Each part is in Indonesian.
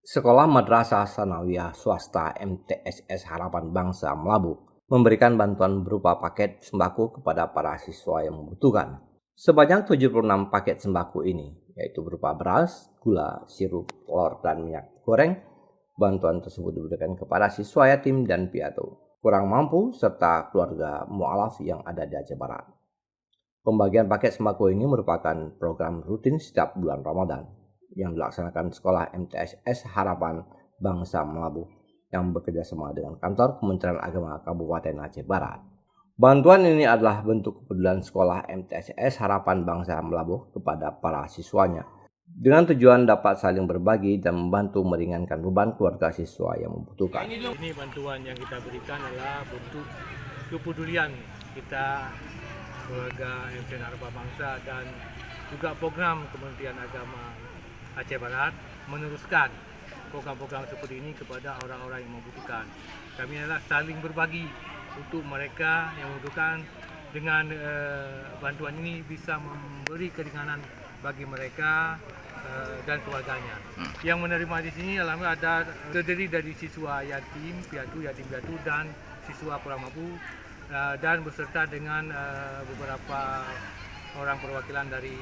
Sekolah Madrasah Sanawiyah Swasta MTSS Harapan Bangsa Melabu memberikan bantuan berupa paket sembako kepada para siswa yang membutuhkan. Sebanyak 76 paket sembako ini, yaitu berupa beras, gula, sirup, telur, dan minyak goreng. Bantuan tersebut diberikan kepada siswa yatim dan piatu, kurang mampu, serta keluarga mu'alaf yang ada di Aceh Barat. Pembagian paket sembako ini merupakan program rutin setiap bulan Ramadan yang dilaksanakan Sekolah MTSS Harapan Bangsa Melabu yang bekerjasama dengan kantor Kementerian Agama Kabupaten Aceh Barat. Bantuan ini adalah bentuk kepedulian Sekolah MTSS Harapan Bangsa Melabu kepada para siswanya dengan tujuan dapat saling berbagi dan membantu meringankan beban keluarga siswa yang membutuhkan. Ini bantuan yang kita berikan adalah bentuk kepedulian kita keluarga MTSS Harapan Bangsa dan juga program Kementerian Agama Aceh Barat meneruskan program-program seperti ini kepada orang-orang yang membutuhkan. Kami adalah saling berbagi untuk mereka yang membutuhkan. Dengan bantuan ini bisa memberi keringanan bagi mereka dan keluarganya. Yang menerima di sini alhamdulillah ada terdiri dari siswa yatim piatu dan siswa kurang mampu dan beserta dengan beberapa orang perwakilan dari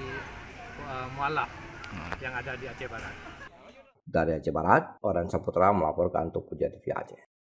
mualaf yang ada di Aceh Barat. Dari Aceh Barat, Oren Saputra melaporkan untuk Puja TV Aceh.